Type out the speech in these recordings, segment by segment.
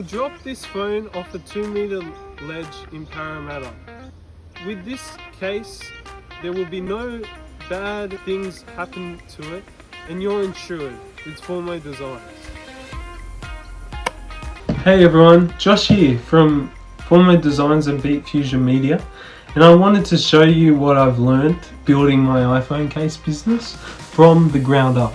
Drop this phone off a 2-meter ledge in Parramatta. With this case, there will be no bad things happen to it, and you're insured with Formo Designs. Hey everyone, Josh here from Formo Designs and Beat Fusion Media, and I wanted to show you what I've learned building my iPhone case business from the ground up.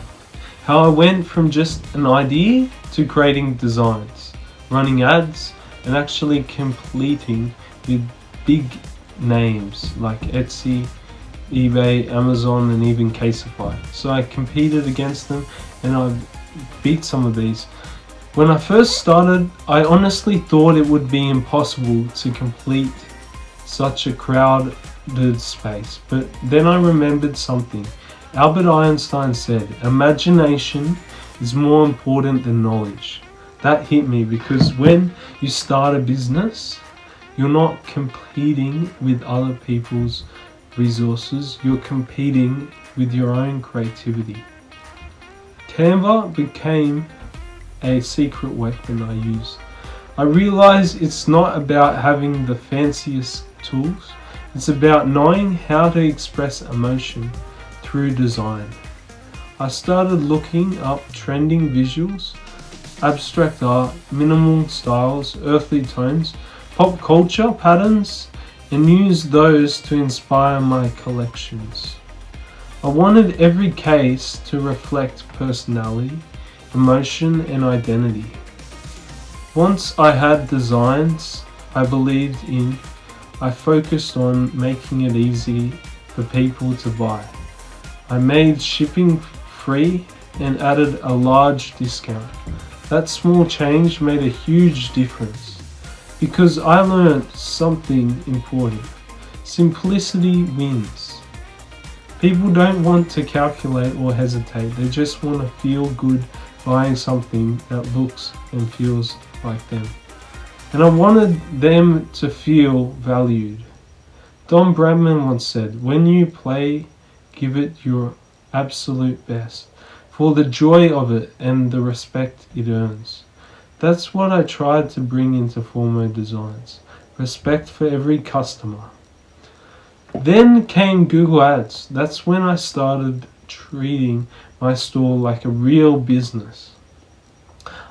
How I went from just an idea to creating designs, running ads, and actually completing with big names like Etsy, eBay, Amazon, and even Caseify. So I competed against them and I beat some of these. When I first started, I honestly thought it would be impossible to complete such a crowded space, but then I remembered something. Albert Einstein said, "Imagination is more important than knowledge." That hit me because when you start a business, you're not competing with other people's resources, you're competing with your own creativity. Canva became a secret weapon I use. I realized it's not about having the fanciest tools, it's about knowing how to express emotion through design. I started looking up trending visuals, abstract art, minimal styles, earthly tones, pop culture patterns, and used those to inspire my collections. I wanted every case to reflect personality, emotion, and identity. Once I had designs I believed in, I focused on making it easy for people to buy. I made shipping free and added a large discount. That small change made a huge difference because I learned something important. Simplicity wins. People don't want to calculate or hesitate, they just want to feel good buying something that looks and feels like them. And I wanted them to feel valued. Don Bradman once said, "When you play, give it your absolute best, for the joy of it and the respect it earns." That's what I tried to bring into Formo Designs. Respect for every customer. Then came Google Ads. That's when I started treating my store like a real business.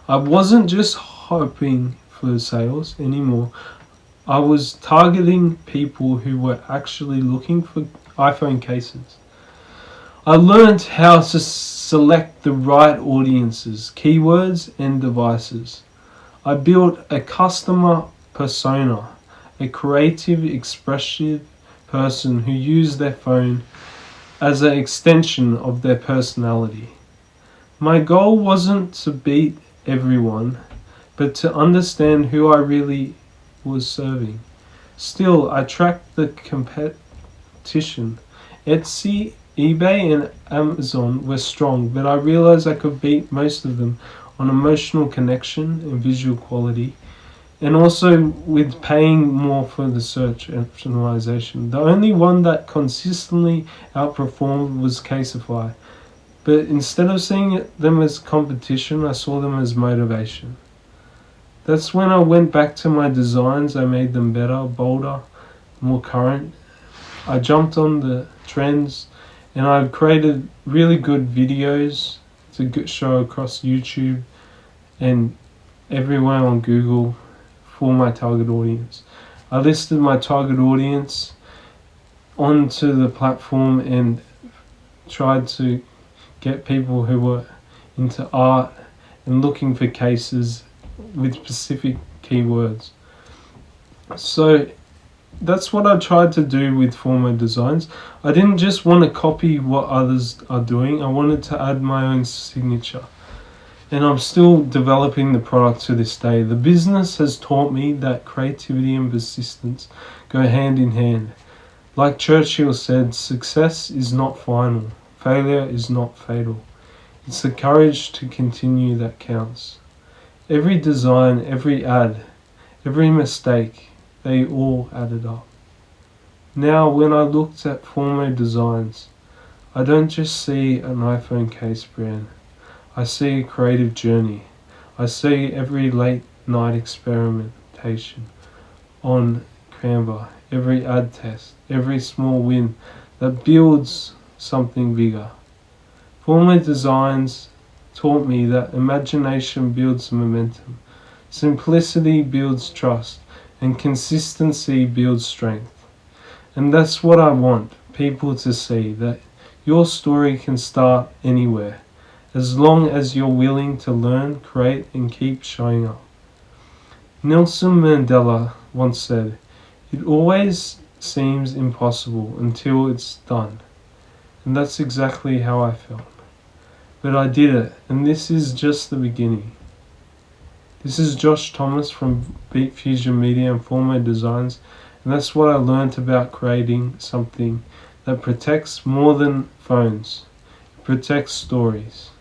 I wasn't just hoping for sales anymore. I was targeting people who were actually looking for iPhone cases. I learned how to select the right audiences, keywords, and devices. I built a customer persona, a creative, expressive person who used their phone as an extension of their personality. My goal wasn't to beat everyone, but to understand who I really was serving. Still, I tracked the competition. Etsy, eBay, and Amazon were strong, but I realized I could beat most of them on emotional connection and visual quality, and also with paying more for the search optimization. The only one that consistently outperformed was Caseify, but instead of seeing them as competition, I saw them as motivation. That's when I went back to my designs. I made them better, bolder, more current. I jumped on the trends and I created really good videos to show across YouTube and everywhere on Google for my target audience. I listed my target audience onto the platform and tried to get people who were into art and looking for cases with specific keywords. So that's what I tried to do with Formo Designs. I didn't just want to copy what others are doing, I wanted to add my own signature. And I'm still developing the product to this day. The business has taught me that creativity and persistence go hand in hand. Like Churchill said, success is not final, failure is not fatal. It's the courage to continue that counts. Every design, every ad, every mistake, they all added up. Now, when I looked at Formo Designs, I don't just see an iPhone case brand. I see a creative journey. I see every late night experimentation on Canva, every ad test, every small win that builds something bigger. Former designs taught me that imagination builds momentum, simplicity builds trust, and consistency builds strength. And that's what I want people to see, that your story can start anywhere, as long as you're willing to learn, create, and keep showing up. Nelson Mandela once said, "It always seems impossible until it's done." And that's exactly how I felt. But I did it, and this is just the beginning. This is Josh Thomas from Beat Fusion Media and Formo Designs, and that's what I learned about creating something that protects more than phones. It protects stories.